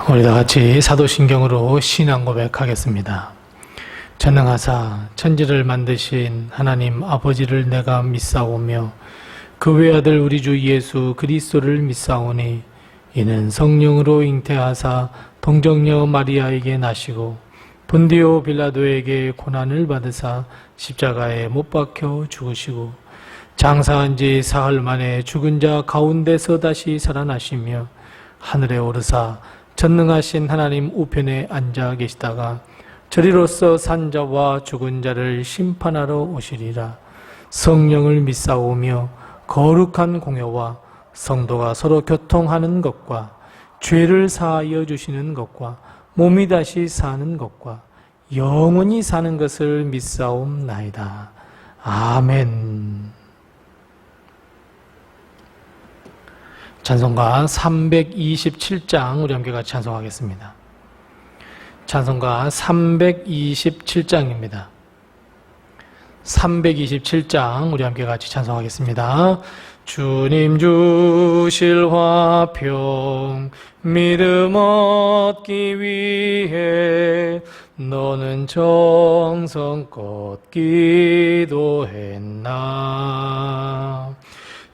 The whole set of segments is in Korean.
우리 다 같이 사도신경으로 신앙 고백하겠습니다. 전능하사 천지를 만드신 하나님 아버지를 내가 믿사오며 그 외아들 우리 주 예수 그리스도를 믿사오니 이는 성령으로 잉태하사 동정녀 마리아에게 나시고 본디오 빌라도에게 고난을 받으사 십자가에 못 박혀 죽으시고 장사한 지 사흘 만에 죽은 자 가운데서 다시 살아나시며 하늘에 오르사 전능하신 하나님 우편에 앉아 계시다가 저리로서 산 자와 죽은 자를 심판하러 오시리라. 성령을 믿사오며 거룩한 공효와 성도가 서로 교통하는 것과 죄를 사하여 주시는 것과 몸이 다시 사는 것과 영원히 사는 것을 믿사옵나이다. 아멘. 찬송가 327장 우리 함께 같이 찬송하겠습니다. 찬송가 327장입니다. 327장 우리 함께 같이 찬송하겠습니다. 주님 주실 화평 믿음 얻기 위해 너는 정성껏 기도했나.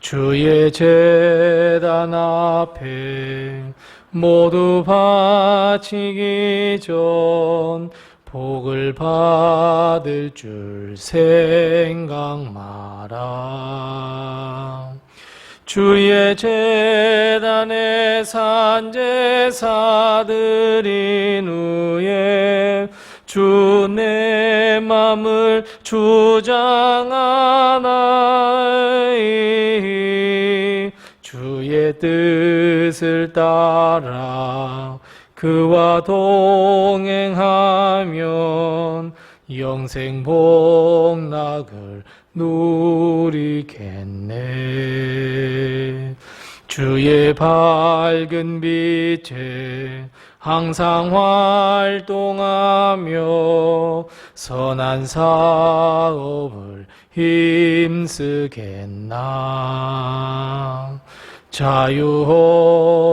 주의 제단 앞에 모두 바치기 전 복을 받을 줄 생각 마라. 주의 제단에 산제사드린 후에 주 내 맘을 주장하나이. 주의 뜻을 따라 그와 동행하면 영생 복락을 누리겠네. 주의 밝은 빛에 항상 활동하며 선한 사업을 힘쓰겠나. 자유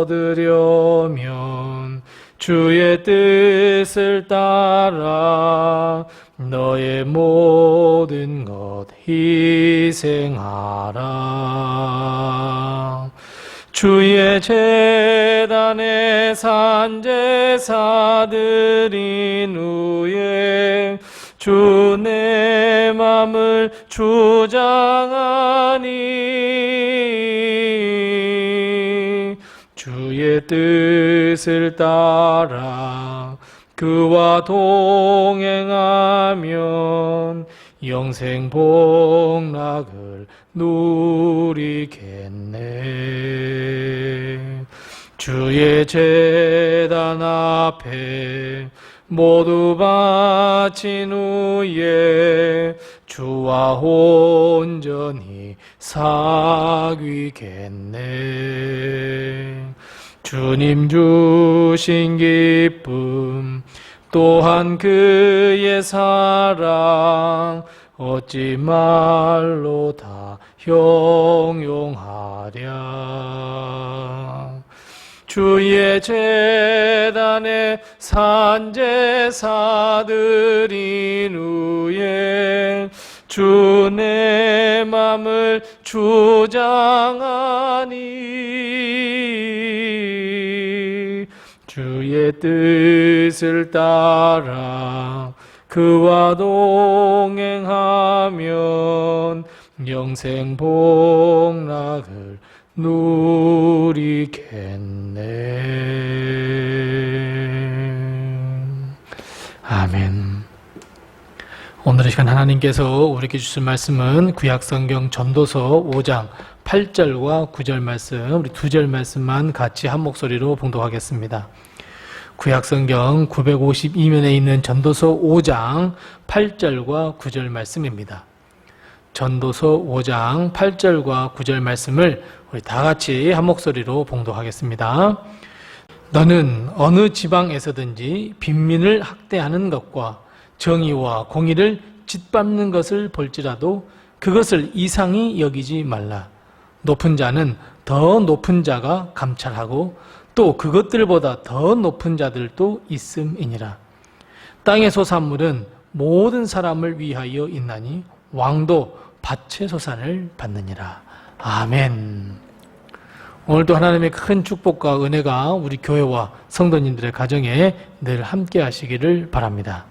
얻으려면 주의 뜻을 따라 너의 모든 것 희생하라. 주의 제단에 산제사드린 후에 주 내 맘을 주장하니. 주의 뜻을 따라 그와 동행하면 영생 복락을 누리겠네. 주의 제단 앞에 모두 바친 후에 주와 온전히 사귀겠네. 주님 주신 기쁨 또한 그의 사랑 어찌 말로 다 형용하랴. 주의 제단에 산제사드린 후에 주 내 맘을 주장하니. 주의 뜻을 따라 그와 동행하면 영생 복락을 누리겠네. 아멘. 오늘 이 시간 하나님께서 우리에게 주신 말씀은 구약성경 전도서 5장 8절과 9절 말씀, 우리 2절 말씀만 같이 한 목소리로 봉독하겠습니다. 구약성경 952면에 있는 전도서 5장 8절과 9절 말씀입니다. 전도서 5장 8절과 9절 말씀을 우리 다 같이 한 목소리로 봉독하겠습니다. 너는 어느 지방에서든지 빈민을 학대하는 것과 정의와 공의를 짓밟는 것을 볼지라도 그것을 이상히 여기지 말라. 높은 자는 더 높은 자가 감찰하고 또 그것들보다 더 높은 자들도 있음이니라. 땅의 소산물은 모든 사람을 위하여 있나니 왕도 밭의 소산을 받느니라. 아멘. 오늘도 하나님의 큰 축복과 은혜가 우리 교회와 성도님들의 가정에 늘 함께 하시기를 바랍니다.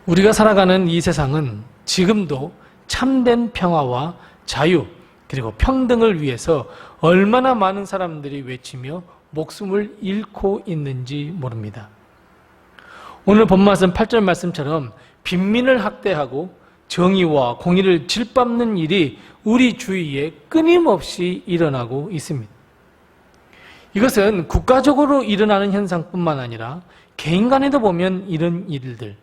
우리가 살아가는 이 세상은 지금도 참된 평화와 자유 그리고 평등을 위해서 얼마나 많은 사람들이 외치며 목숨을 잃고 있는지 모릅니다. 오늘 본말씀 8절 말씀처럼 빈민을 학대하고 정의와 공의를 질밟는 일이 우리 주위에 끊임없이 일어나고 있습니다. 이것은 국가적으로 일어나는 현상뿐만 아니라 개인 간에도 보면 이런 일들,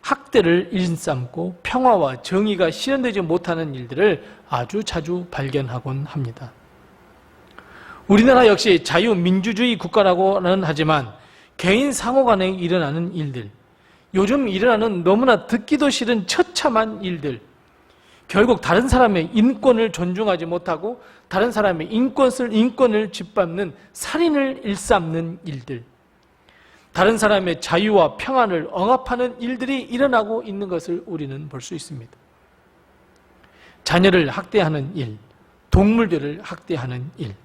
학대를 일삼고 평화와 정의가 실현되지 못하는 일들을 아주 자주 발견하곤 합니다. 우리나라 역시 자유민주주의 국가라고는 하지만 개인 상호 간에 일어나는 일들, 요즘 일어나는 너무나 듣기도 싫은 처참한 일들, 결국 다른 사람의 인권을 존중하지 못하고 다른 사람의 인권을 짓밟는 살인을 일삼는 일들, 다른 사람의 자유와 평안을 억압하는 일들이 일어나고 있는 것을 우리는 볼 수 있습니다. 자녀를 학대하는 일, 동물들을 학대하는 일,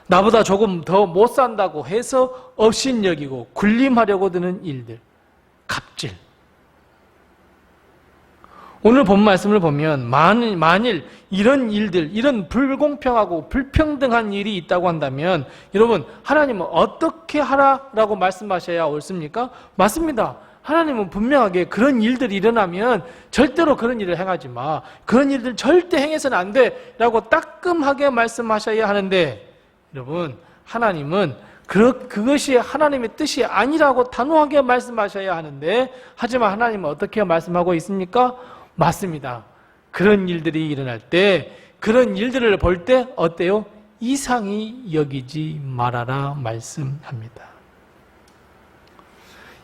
나보다 조금 더 못 산다고 해서 업신여기고 군림하려고 드는 일들, 갑질. 오늘 본 말씀을 보면 만일 이런 일들, 이런 불공평하고 불평등한 일이 있다고 한다면 여러분, 하나님은 어떻게 하라라고 말씀하셔야 옳습니까? 맞습니다. 하나님은 분명하게 그런 일들이 일어나면 절대로 그런 일을 행하지 마, 그런 일들 절대 행해서는 안 돼 라고 따끔하게 말씀하셔야 하는데, 여러분, 하나님은 그것이 하나님의 뜻이 아니라고 단호하게 말씀하셔야 하는데, 하지만 하나님은 어떻게 말씀하고 있습니까? 맞습니다. 그런 일들이 일어날 때, 그런 일들을 볼 때 어때요? 이상히 여기지 말아라 말씀합니다.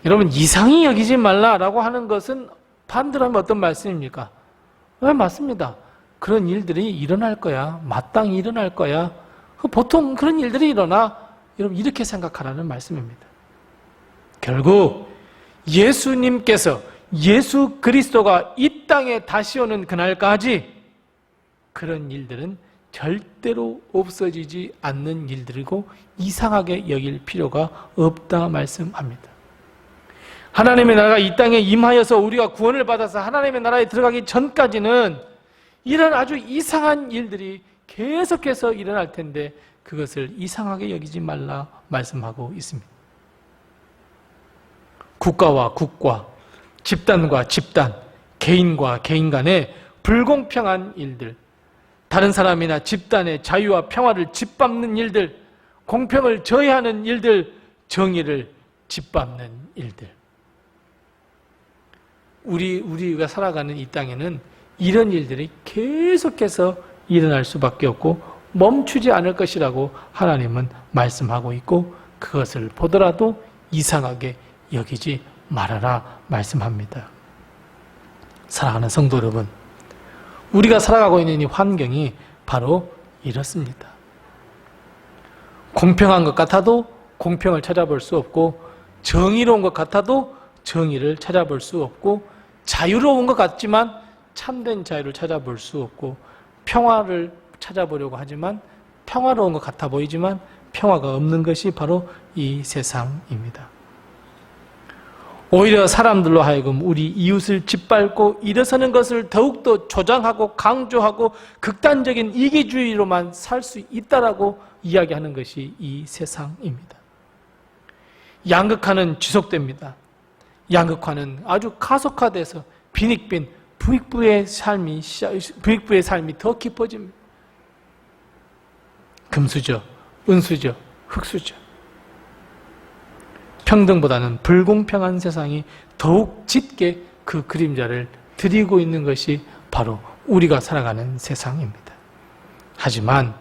여러분, 이상히 여기지 말라라고 하는 것은 반대로 하면 어떤 말씀입니까? 왜? 맞습니다. 그런 일들이 일어날 거야. 마땅히 일어날 거야. 보통 그런 일들이 일어나. 여러분, 이렇게 생각하라는 말씀입니다. 결국 예수님께서, 예수 그리스도가 이 땅에 다시 오는 그날까지 그런 일들은 절대로 없어지지 않는 일들이고 이상하게 여길 필요가 없다 말씀합니다. 하나님의 나라가 이 땅에 임하여서 우리가 구원을 받아서 하나님의 나라에 들어가기 전까지는 이런 아주 이상한 일들이 계속해서 일어날 텐데 그것을 이상하게 여기지 말라 말씀하고 있습니다. 국가와 국가, 집단과 집단, 개인과 개인 간의 불공평한 일들, 다른 사람이나 집단의 자유와 평화를 짓밟는 일들, 공평을 저해하는 일들, 정의를 짓밟는 일들. 우리가 살아가는 이 땅에는 이런 일들이 계속해서 일어날 수밖에 없고 멈추지 않을 것이라고 하나님은 말씀하고 있고, 그것을 보더라도 이상하게 여기지 말아라 말씀합니다. 사랑하는 성도 여러분, 우리가 살아가고 있는 이 환경이 바로 이렇습니다. 공평한 것 같아도 공평을 찾아볼 수 없고, 정의로운 것 같아도 정의를 찾아볼 수 없고, 자유로운 것 같지만 참된 자유를 찾아볼 수 없고, 평화를 찾아보려고 하지만 평화로운 것 같아 보이지만 평화가 없는 것이 바로 이 세상입니다. 오히려 사람들로 하여금 우리 이웃을 짓밟고 일어서는 것을 더욱더 조장하고 강조하고 극단적인 이기주의로만 살 수 있다라고 이야기하는 것이 이 세상입니다. 양극화는 지속됩니다. 양극화는 아주 가속화돼서 빈익빈 부익부의 삶이 더 깊어집니다. 금수저, 은수저, 흙수저. 평등보다는 불공평한 세상이 더욱 짙게 그 그림자를 드리고 있는 것이 바로 우리가 살아가는 세상입니다. 하지만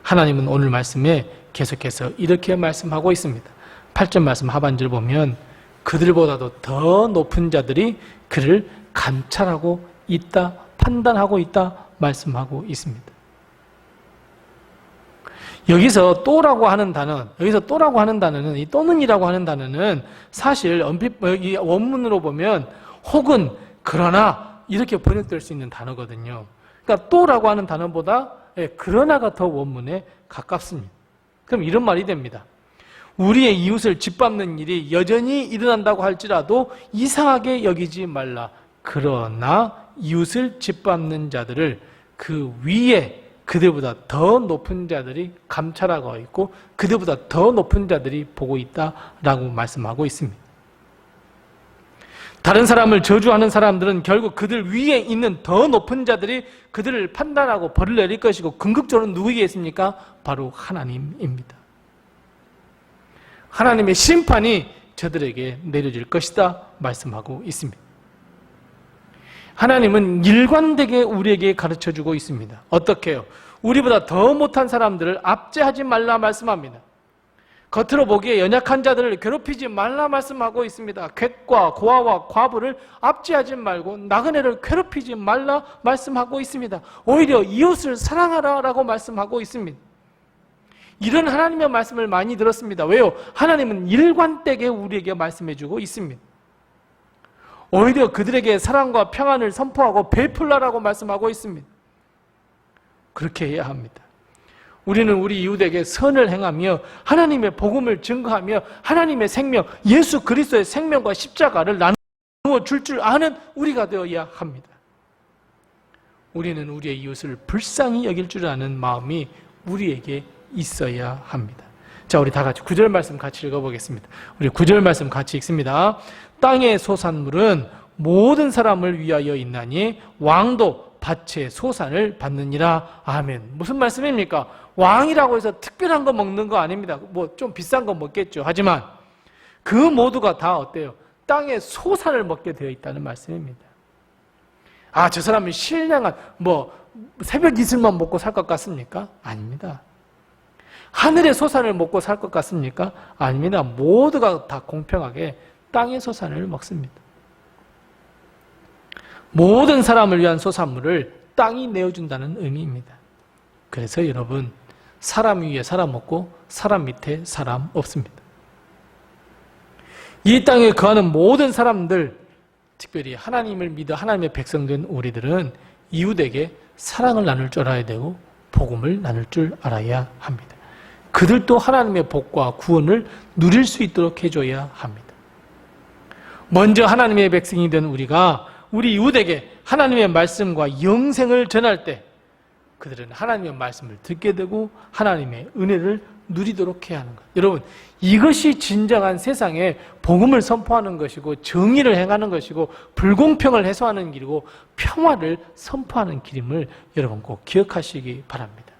하나님은 오늘 말씀에 계속해서 이렇게 말씀하고 있습니다. 8절 말씀 하반절 보면 그들보다도 더 높은 자들이 그를 감찰하고 있다, 판단하고 있다 말씀하고 있습니다. 여기서 또라고 하는 단어는 이 또는이라고 하는 단어는 사실 여기 원문으로 보면 혹은 그러나 이렇게 번역될 수 있는 단어거든요. 그러니까 또라고 하는 단어보다 그러나가 더 원문에 가깝습니다. 그럼 이런 말이 됩니다. 우리의 이웃을 짓밟는 일이 여전히 일어난다고 할지라도 이상하게 여기지 말라. 그러나 이웃을 짓밟는 자들을 그 위에 그들보다 더 높은 자들이 감찰하고 있고 그들보다 더 높은 자들이 보고 있다라고 말씀하고 있습니다. 다른 사람을 저주하는 사람들은 결국 그들 위에 있는 더 높은 자들이 그들을 판단하고 벌을 내릴 것이고 궁극적으로 누구이겠습니까? 바로 하나님입니다. 하나님의 심판이 저들에게 내려질 것이다 말씀하고 있습니다. 하나님은 일관되게 우리에게 가르쳐주고 있습니다. 어떻게 해요? 우리보다 더 못한 사람들을 압제하지 말라 말씀합니다. 겉으로 보기에 연약한 자들을 괴롭히지 말라 말씀하고 있습니다. 객과 고아와 과부를 압제하지 말고 나그네를 괴롭히지 말라 말씀하고 있습니다. 오히려 이웃을 사랑하라 라고 말씀하고 있습니다. 이런 하나님의 말씀을 많이 들었습니다. 왜요? 하나님은 일관되게 우리에게 말씀해주고 있습니다. 오히려 그들에게 사랑과 평안을 선포하고 베풀라라고 말씀하고 있습니다. 그렇게 해야 합니다. 우리는 우리 이웃에게 선을 행하며 하나님의 복음을 증거하며 하나님의 생명, 예수 그리스도의 생명과 십자가를 나누어 줄 아는 우리가 되어야 합니다. 우리는 우리의 이웃을 불쌍히 여길 줄 아는 마음이 우리에게 있어야 합니다. 자, 우리 다 같이 9절 말씀 같이 읽어보겠습니다. 우리 9절 말씀 같이 읽습니다. 땅의 소산물은 모든 사람을 위하여 있나니 왕도 밭의 소산을 받느니라. 아멘. 무슨 말씀입니까? 왕이라고 해서 특별한 거 먹는 거 아닙니다. 뭐 좀 비싼 거 먹겠죠. 하지만 그 모두가 다 어때요? 땅의 소산을 먹게 되어 있다는 말씀입니다. 아, 저 사람은 신령한 새벽 이슬만 먹고 살 것 같습니까? 아닙니다. 하늘의 소산을 먹고 살 것 같습니까? 아닙니다. 모두가 다 공평하게 땅의 소산을 먹습니다. 모든 사람을 위한 소산물을 땅이 내어준다는 의미입니다. 그래서 여러분, 사람 위에 사람 없고 사람 밑에 사람 없습니다. 이 땅에 거하는 모든 사람들, 특별히 하나님을 믿어 하나님의 백성된 우리들은 이웃에게 사랑을 나눌 줄 알아야 되고 복음을 나눌 줄 알아야 합니다. 그들도 하나님의 복과 구원을 누릴 수 있도록 해줘야 합니다. 먼저 하나님의 백성이 된 우리가 우리 이웃에게 하나님의 말씀과 영생을 전할 때 그들은 하나님의 말씀을 듣게 되고 하나님의 은혜를 누리도록 해야 하는 것. 여러분, 이것이 진정한 세상에 복음을 선포하는 것이고 정의를 행하는 것이고 불공평을 해소하는 길이고 평화를 선포하는 길임을 여러분 꼭 기억하시기 바랍니다.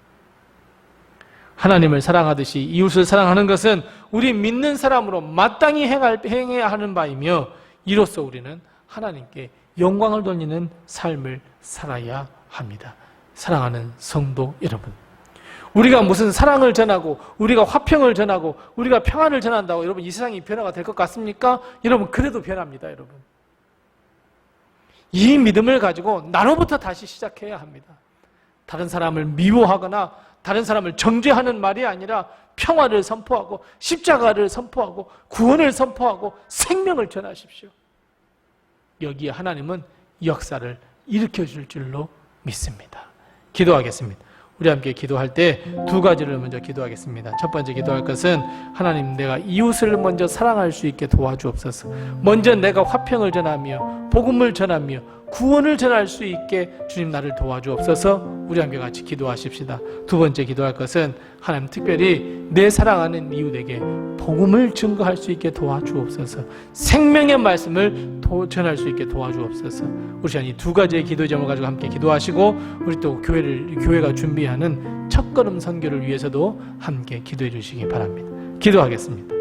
하나님을 사랑하듯이 이웃을 사랑하는 것은 우리 믿는 사람으로 마땅히 행해야 하는 바이며 이로써 우리는 하나님께 영광을 돌리는 삶을 살아야 합니다. 사랑하는 성도 여러분, 우리가 무슨 사랑을 전하고 우리가 화평을 전하고 우리가 평안을 전한다고 여러분 이 세상이 변화가 될 것 같습니까? 여러분 그래도 변합니다. 여러분 이 믿음을 가지고 나로부터 다시 시작해야 합니다. 다른 사람을 미워하거나 다른 사람을 정죄하는 말이 아니라 평화를 선포하고 십자가를 선포하고 구원을 선포하고 생명을 전하십시오. 여기에 하나님은 역사를 일으켜줄 줄로 믿습니다. 기도하겠습니다. 우리 함께 기도할 때 두 가지를 먼저 기도하겠습니다. 첫 번째 기도할 것은 하나님, 내가 이웃을 먼저 사랑할 수 있게 도와주옵소서. 먼저 내가 화평을 전하며 복음을 전하며 구원을 전할 수 있게 주님 나를 도와주옵소서. 우리 함께 같이 기도하십시다. 두 번째 기도할 것은 하나님, 특별히 내 사랑하는 이웃에게 복음을 증거할 수 있게 도와주옵소서. 생명의 말씀을 전할 수 있게 도와주옵소서. 우리 시간 이 두 가지의 기도 제목을 가지고 함께 기도하시고 우리 또 교회가 준비하는 첫걸음 선교를 위해서도 함께 기도해 주시기 바랍니다. 기도하겠습니다.